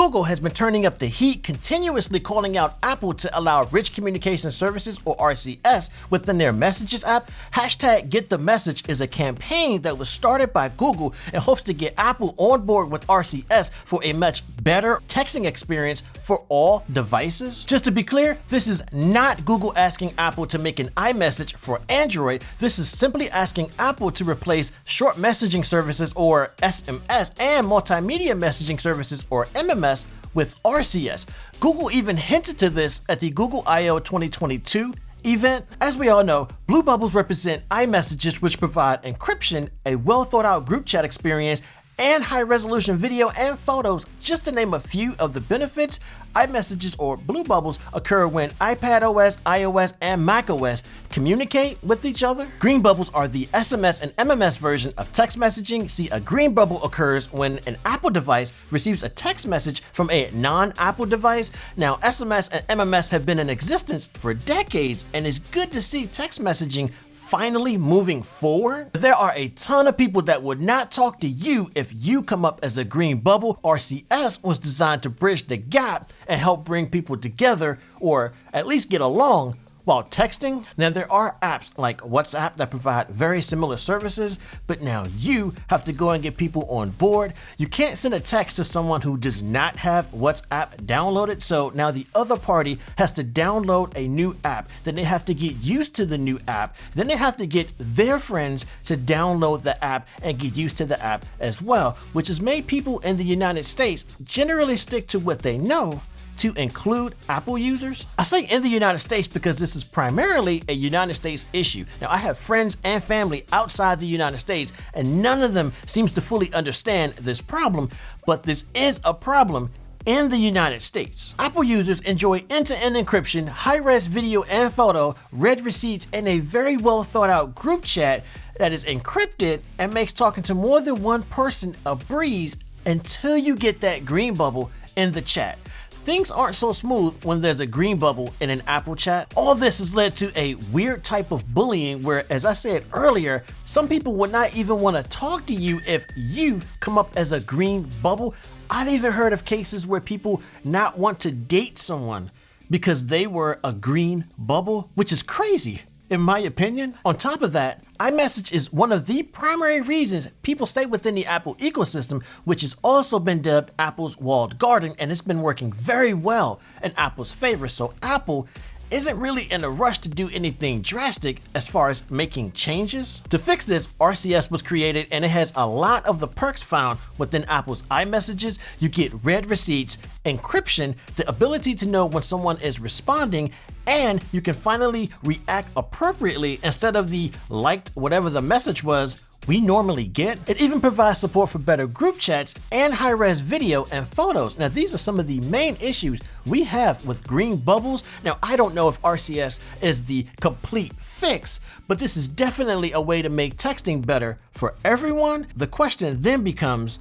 Google has been turning up the heat, continuously calling out Apple to allow Rich Communication Services, or RCS, within their Messages app. Hashtag #GetTheMessage is a campaign that was started by Google and hopes to get Apple on board with RCS for a much better texting experience for all devices. Just to be clear, this is not Google asking Apple to make an iMessage for Android. This is simply asking Apple to replace short messaging services, or SMS, and multimedia messaging services, or MMS, with RCS. Google even hinted to this at the Google I/O 2022 event. As we all know, blue bubbles represent iMessages, which provide encryption, a well thought out group chat experience, and high-resolution video and photos, just to name a few of the benefits. iMessages, or blue bubbles, occur when iPadOS, iOS, and macOS communicate with each other. Green bubbles are the SMS and MMS version of text messaging. See, a green bubble occurs when an Apple device receives a text message from a non-Apple device. Now, SMS and MMS have been in existence for decades, and it's good to see text messaging finally moving forward. There are a ton of people that would not talk to you if you come up as a green bubble. RCS was designed to bridge the gap and help bring people together, or at least get along, while texting. Now, there are apps like WhatsApp that provide very similar services, but now you have to go and get people on board. You can't send a text to someone who does not have WhatsApp downloaded, so now the other party has to download a new app. Then they have to get used to the new app. Then they have to get their friends to download the app and get used to the app as well, which has made people in the United States generally stick to what they know, to include Apple users. I say in the United States because this is primarily a United States issue. Now, I have friends and family outside the United States, and none of them seems to fully understand this problem, but this is a problem in the United States. Apple users enjoy end-to-end encryption, high-res video and photo, read receipts, and a very well thought out group chat that is encrypted and makes talking to more than one person a breeze until you get that green bubble in the chat. Things aren't so smooth when there's a green bubble in an Apple chat. All this has led to a weird type of bullying where, as I said earlier, some people would not even want to talk to you if you come up as a green bubble. I've even heard of cases where people not want to date someone because they were a green bubble, which is crazy, in my opinion. On top of that, iMessage is one of the primary reasons people stay within the Apple ecosystem, which has also been dubbed Apple's walled garden, and it's been working very well in Apple's favor. So Apple isn't really in a rush to do anything drastic as far as making changes. To fix this, RCS was created, and it has a lot of the perks found within Apple's iMessages. You get read receipts, encryption, the ability to know when someone is responding, and you can finally react appropriately instead of the liked whatever the message was we normally get. It even provides support for better group chats and high-res video and photos. Now, these are some of the main issues we have with green bubbles. Now, I don't know if RCS is the complete fix, but this is definitely a way to make texting better for everyone. The question then becomes,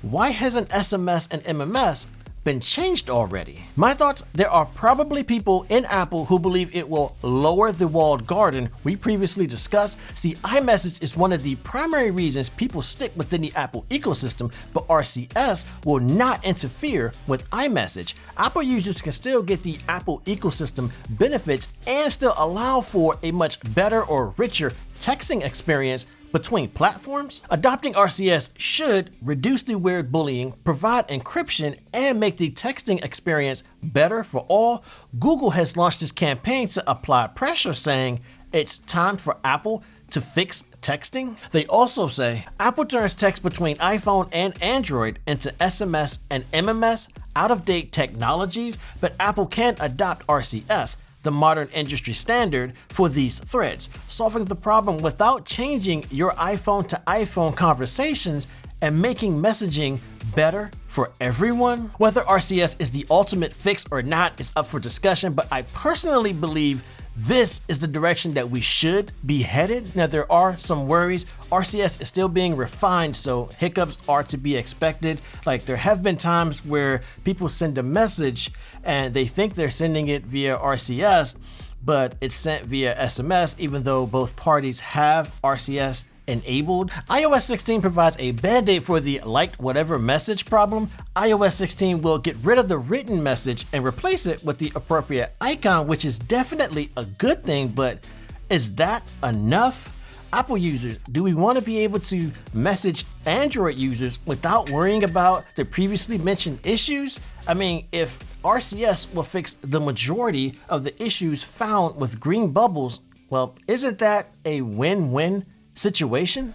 why hasn't SMS and MMS been changed already? My thoughts: there are probably people in Apple who believe it will lower the walled garden we previously discussed. See, iMessage is one of the primary reasons people stick within the Apple ecosystem, but RCS will not interfere with iMessage. Apple users can still get the Apple ecosystem benefits and still allow for a much better or richer texting experience between platforms. Adopting RCS should reduce the weird bullying, provide encryption, and make the texting experience better for all. Google has launched this campaign to apply pressure, saying it's time for Apple to fix texting. They also say Apple turns text between iPhone and Android into SMS and MMS, out-of-date technologies, but Apple can adopt RCS, the modern industry standard, for these threads, solving the problem without changing your iPhone to iPhone conversations and making messaging better for everyone. Whether RCS is the ultimate fix or not is up for discussion, but I personally believe this is the direction that we should be headed. Now, there are some worries. RCS is still being refined, so hiccups are to be expected. Like, there have been times where people send a message and they think they're sending it via RCS, but it's sent via SMS, even though both parties have RCS enabled. iOS 16 provides a band-aid for the liked whatever message problem. iOS 16 will get rid of the written message and replace it with the appropriate icon, which is definitely a good thing, but is that enough? Apple users, do we want to be able to message Android users without worrying about the previously mentioned issues? I mean, if RCS will fix the majority of the issues found with green bubbles, well, isn't that a win-win situation?